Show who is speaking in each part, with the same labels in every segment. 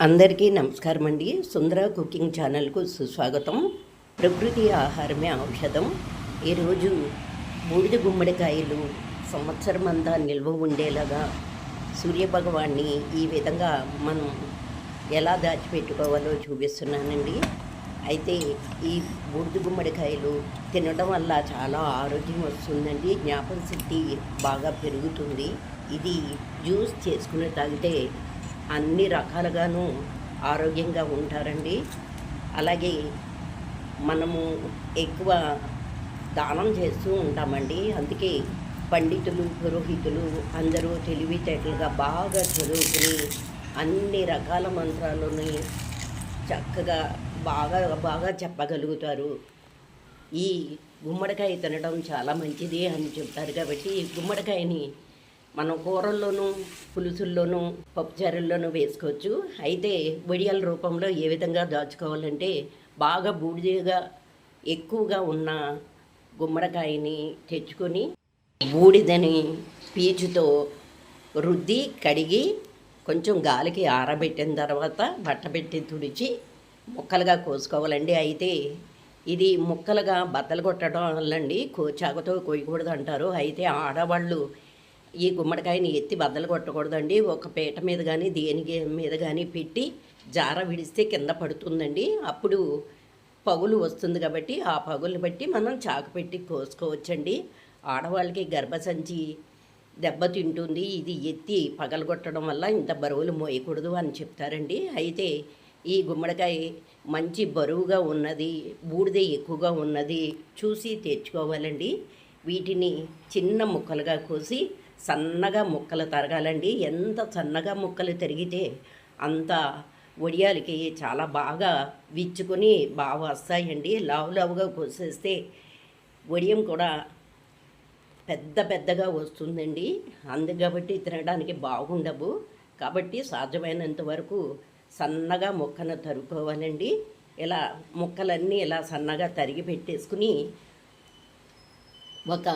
Speaker 1: అందరికీ నమస్కారం అండి. సుందర కుకింగ్ ఛానల్కు సుస్వాగతం. ప్రకృతి ఆహారమే ఔషధం. ఈరోజు బూడిద గుమ్మడికాయలు సంవత్సరం అంతా నిల్వ ఉండేలాగా సూర్యభగవాన్ని ఈ విధంగా మనం ఎలా దాచిపెట్టుకోవాలో చూపిస్తున్నానండి. అయితే ఈ బూడిద గుమ్మడికాయలు తినడం వల్ల చాలా ఆరోగ్యం వస్తుందండి. జ్ఞాపక శక్తి బాగా పెరుగుతుంది. ఇది జ్యూస్ చేసుకుని తాగితే అన్ని రకాలుగాను ఆరోగ్యంగా ఉంటారండి. అలాగే మనము ఎక్కువ దానం చేస్తూ ఉంటామండి. అందుకే పండితులు, పురోహితులు అందరూ తెలివితేటలుగా బాగా చదువుకుని అన్ని రకాల మంత్రాలని చక్కగా బాగా చెప్పగలుగుతారు. ఈ గుమ్మడికాయ తినడం చాలా మంచిది అని చెప్తారు. కాబట్టి గుమ్మడికాయని మనం కూరల్లోనూ, పులుసుల్లోనూ, పప్పుచారుల్లోనూ వేసుకోవచ్చు. అయితే వడియాల రూపంలో ఏ విధంగా దాచుకోవాలంటే బాగా బూడిదగా ఎక్కువగా ఉన్న గుమ్మడికాయని తెచ్చుకొని బూడిదని పీచుతో రుద్ది కడిగి కొంచెం గాలికి ఆరబెట్టిన తర్వాత బట్టబెట్టి తుడిచి ముక్కలుగా కోసుకోవాలండి. అయితే ఇది ముక్కలుగా బద్దలు కొట్టడం వల్లండి చాకుతో కోయకూడదు అంటారు. అయితే ఆడవాళ్ళు ఈ గుమ్మడికాయని ఎత్తి బద్దలు కొట్టకూడదండి. ఒక పీట మీద కానీ దేనికి మీద కానీ పెట్టి జార విడిస్తే కింద పడుతుందండి. అప్పుడు పగులు వస్తుంది. కాబట్టి ఆ పగులు బట్టి మనం చాకు పెట్టి కోసుకోవచ్చండి. ఆడవాళ్ళకి గర్భసంచి దెబ్బతింటుంది. ఇది ఎత్తి పగలగొట్టడం వల్ల ఇంత బరువులు మోయకూడదు అని చెప్తారండి. అయితే ఈ గుమ్మడికాయ మంచి బరువుగా ఉన్నది, బూడిద ఎక్కువగా ఉన్నది చూసి తెచ్చుకోవాలండి. వీటిని చిన్న ముక్కలుగా కోసి సన్నగా ముక్కలు తరగాలండి. ఎంత సన్నగా ముక్కలు తరిగితే అంత వడియాలకి చాలా బాగా విచ్చుకొని బాగా వస్తాయండి. లావుగా కోసేస్తే వడియం కూడా పెద్దగా వస్తుందండి. కాబట్టి తినడానికి బాగుండవు. కాబట్టి సాధ్యమైనంత వరకు సన్నగా ముక్కను తరుక్కోవాలండి. ఇలా ముక్కలన్నీ ఇలా సన్నగా తరిగి పెట్టేసుకుని ఒక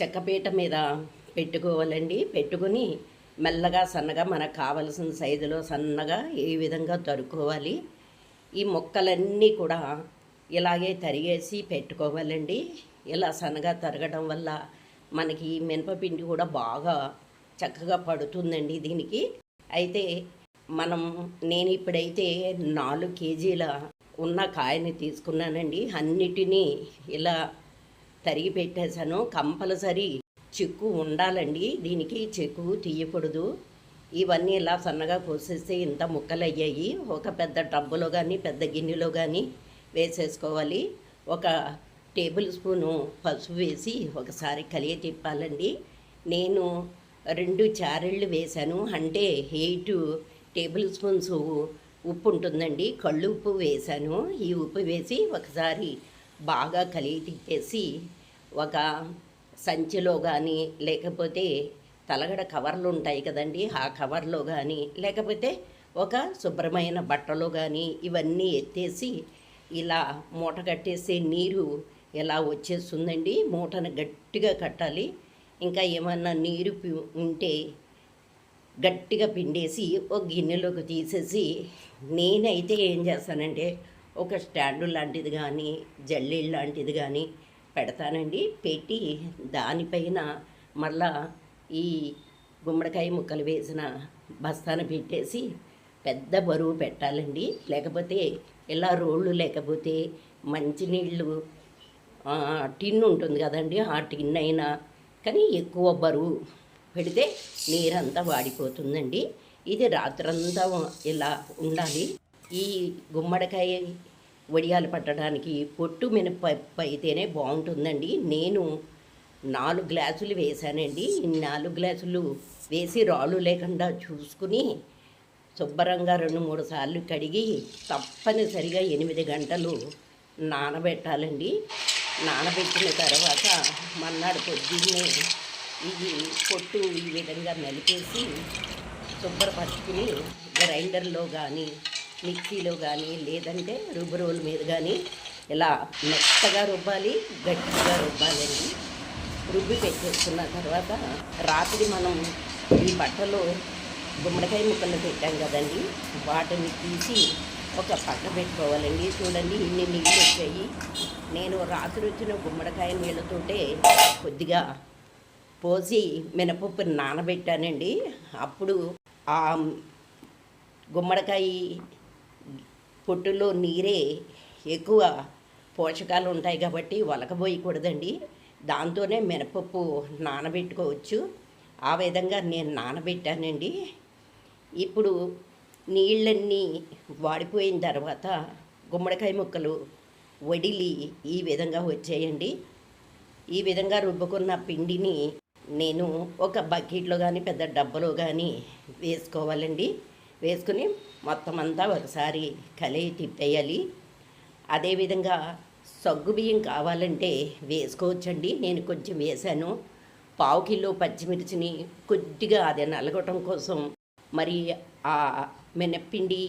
Speaker 1: చెక్కపీట మీద పెట్టుకోవాలండి. పెట్టుకొని మెల్లగా సన్నగా మనకు కావలసిన సైజులో సన్నగా ఈ విధంగా తరుక్కోవాలి. ఈ ముక్కలన్నీ కూడా ఇలాగే తరిగేసి పెట్టుకోవాలండి. ఇలా సన్నగా తరగడం వల్ల మనకి మినపపిండి కూడా బాగా చక్కగా పడుతుందండి దీనికి. అయితే నేను ఇప్పుడైతే 4 కేజీల ఉన్న కాయని తీసుకున్నానండి. అన్నిటినీ ఇలా తరిగి పెట్టేశాను. కంపల్సరీ చెక్కు ఉండాలండి. దీనికి చెక్కు తీయకూడదు. ఇవన్నీ ఇలా సన్నగా కోసేస్తే ఇంత ముక్కలు అయ్యాయి. ఒక పెద్ద టబ్బులో కానీ పెద్ద గిన్నెలో కానీ వేసేసుకోవాలి. 1 టేబుల్ స్పూను పసుపు వేసి ఒకసారి కలిగి తిప్పాలండి. నేను 2 చారెళ్ళు వేశాను. అంటే 8 టేబుల్ స్పూన్స్ ఉప్పు ఉంటుందండి. కళ్ళు ఉప్పు వేశాను. ఈ ఉప్పు వేసి ఒకసారి బాగా కలిగి తిప్పేసి ఒక సంచిలో కానీ లేకపోతే తలగడ కవర్లు ఉంటాయి కదండి, ఆ కవర్లో కానీ లేకపోతే ఒక శుభ్రమైన బట్టలో కానీ ఇవన్నీ ఎత్తేసి ఇలా మూట కట్టేసి నీరు ఇలా వచ్చేస్తుందండి. మూటను గట్టిగా కట్టాలి. ఇంకా ఏమన్నా నీరు ఉంటే గట్టిగా పిండేసి ఒక గిన్నెలోకి తీసేసి నేనైతే ఏం చేస్తానంటే ఒక స్టాండు లాంటిది కానీ జల్లెడ లాంటిది కానీ పెడతానండి. పెట్టి దానిపైన మళ్ళా ఈ గుమ్మడికాయ ముక్కలు వేసిన బస్తాను పెట్టేసి పెద్ద బరువు పెట్టాలండి. లేకపోతే ఇలా రోళ్ళు లేకపోతే మంచినీళ్ళు టిన్ ఉంటుంది కదండి, ఆ టిన్ అయినా కానీ ఎక్కువ బరువు పెడితే నీరంతా వాడిపోతుందండి. ఇది రాత్రంతా ఇలా ఉండాలి. ఈ గుమ్మడికాయ వడియాలు పట్టడానికి పొట్టు మినపప్పు అయితేనే బాగుంటుందండి. నేను 4 గ్లాసులు వేశానండి. ఈ 4 గ్లాసులు వేసి రాళ్ళు లేకుండా చూసుకుని శుభ్రంగా 2-3 సార్లు కడిగి తప్పనిసరిగా 8 గంటలు నానబెట్టాలండి. నానబెట్టిన తర్వాత మర్నాడు పొద్దున్నే ఇది పొట్టు ఈ విధంగా నలిపేసి శుభ్రపరుచుకుని గ్రైండర్లో కానీ మిక్సీలో కానీ లేదంటే రుబ్బురోల మీద కానీ ఇలా మెత్తగా రుబ్బాలి, గట్టిగా రుబ్బాలండి. రుబ్బి పెట్టేసుకున్న తర్వాత రాత్రి మనం ఈ బట్టలో గుమ్మడికాయ ముక్కలు పెట్టాం కదండి, వాటిని తీసి ఒక పక్క పెట్టుకోవాలండి. చూడండి ఇన్ని నీళ్ళు వచ్చాయి. నేను రాత్రి వచ్చిన గుమ్మడికాయ నీళ్ళతోటే కొద్దిగా పోసి మినపప్పు నానబెట్టానండి. అప్పుడు ఆ గుమ్మడికాయ పొట్టులో నీరే ఎక్కువ పోషకాలు ఉంటాయి కాబట్టి ఒలకబోయకూడదండి. దాంతోనే మినపప్పు నానబెట్టుకోవచ్చు. ఆ విధంగా నేను నానబెట్టానండి. ఇప్పుడు నీళ్ళన్నీ వాడిపోయిన తర్వాత గుమ్మడికాయ ముక్కలు వడిలి ఈ విధంగా వచ్చాయండి. ఈ విధంగా రుబ్బుకున్న పిండిని నేను ఒక బకెట్లో కానీ పెద్ద డబ్బలో కానీ వేసుకోవాలండి. వేసుకుని మొత్తం అంతా ఒకసారి కలిగి తిప్పేయాలి. అదేవిధంగా సగ్గుబియ్యం కావాలంటే వేసుకోవచ్చండి. నేను కొంచెం వేసాను. 1/2 కిలో పచ్చిమిర్చిని కొద్దిగా అది నలగటం కోసం మరి ఆ మినప్పిండి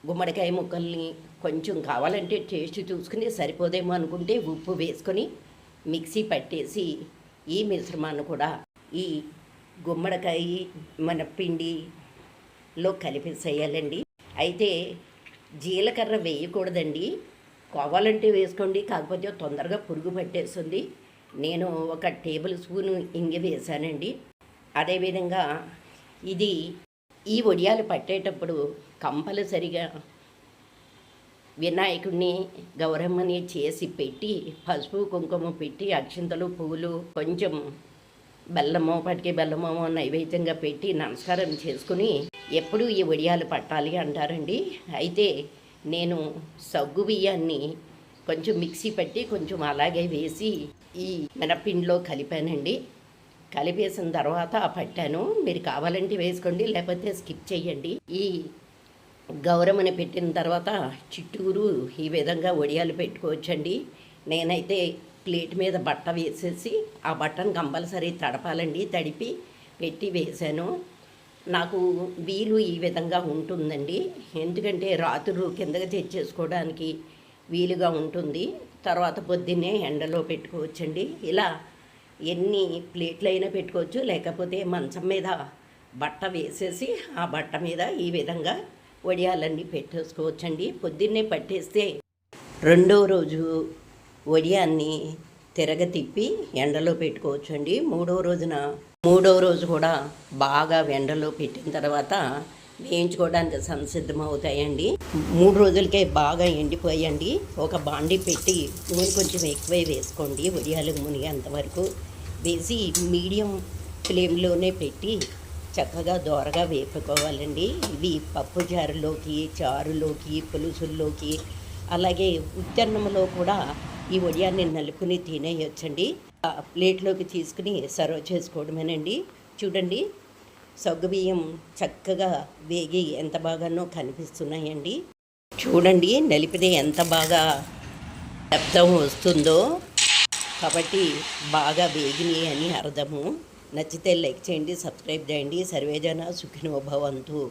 Speaker 1: గుమ్మడికాయ ముక్కల్ని కొంచెం కావాలంటే టేస్ట్ చూసుకుని సరిపోదేమో అనుకుంటే ఉప్పు వేసుకొని మిక్సీ పట్టేసి ఈ మిశ్రమాన్ని కూడా ఈ గుమ్మడికాయ మినప్పిండిలో కలిపేసేయాలండి. అయితే జీలకర్ర వేయకూడదండి. కావాలంటే వేసుకోండి, కాకపోతే తొందరగా పురుగు పట్టేస్తుంది. నేను 1 టేబుల్ స్పూన్ ఇంగి వేసానండి. అదేవిధంగా ఇది ఈ వడియాలు పట్టేటప్పుడు కంపల్సరిగా వినాయకుడిని గౌరమ్మని చేసి పెట్టి పసుపు కుంకుమ పెట్టి అక్షింతలు పువ్వులు కొంచెం బెల్లమో పటికి బెల్లమో నైవేద్యంగా పెట్టి నమస్కారం చేసుకుని ఎప్పుడు ఈ వడియాలు పట్టాలి అంటారండి. అయితే నేను సగ్గు బియ్యాన్ని కొంచెం మిక్సీ పట్టి కొంచెం అలాగే వేసి ఈ మినపిండిలో కలిపానండి. కలిపేసిన తర్వాత పట్టాను. మీరు కావాలంటే వేసుకోండి, లేకపోతే స్కిప్ చేయండి. ఈ గౌరమ్మని పెట్టిన తర్వాత చుట్టూరు ఈ విధంగా వడియాలు పెట్టుకోవచ్చండి. నేనైతే ప్లేట్ మీద బట్ట వేసేసి ఆ బట్టను కంపల్సరీ తడపాలండి. తడిపి పెట్టి వేశాను. నాకు వీలు ఈ విధంగా ఉంటుందండి. ఎందుకంటే రాత్రులు కిందకి తెచ్చేసుకోవడానికి వీలుగా ఉంటుంది. తర్వాత పొద్దున్నే ఎండలో పెట్టుకోవచ్చండి. ఇలా ఎన్ని ప్లేట్లు అయినా పెట్టుకోవచ్చు, లేకపోతే మంచం మీద బట్ట వేసేసి ఆ బట్ట మీద ఈ విధంగా వడియాలన్నీ పెట్టేసుకోవచ్చండి. పొద్దున్నే పట్టేస్తే రెండో రోజు వడియాన్ని తిరగతిప్పి ఎండలో పెట్టుకోవచ్చండి. మూడో రోజు కూడా బాగా ఎండలో పెట్టిన తర్వాత వేయించుకోవడానికి సంసిద్ధమవుతాయండి. 3 రోజులకే బాగా ఎండిపోయండి. ఒక బాండి పెట్టి నూనె కొంచెం ఎక్కువే వేసుకోండి. వడియాలకు మునిగేంతవరకు వేసి మీడియం ఫ్లేమ్లోనే పెట్టి చక్కగా దోరగా వేపుకోవాలండి. ఇవి పప్పు చారులోకి పులుసుల్లోకి అలాగే ఉత్తన్నంలో కూడా ఈ వడియాన్ని నలుపుని తినేయొచ్చండి. ప్లేట్లోకి తీసుకుని సర్వ్ చేసుకోవడమేనండి. చూడండి సగ్గుబియ్యం చక్కగా వేగి ఎంత బాగానో కనిపిస్తున్నాయండి. చూడండి నలిపితే ఎంత బాగా శబ్దం వస్తుందో, కాబట్టి బాగా వేగినాయి అని అర్థము. నచ్చితే లైక్ చేయండి, సబ్స్క్రైబ్ చేయండి. సర్వేజన సుఖినో భవంతు.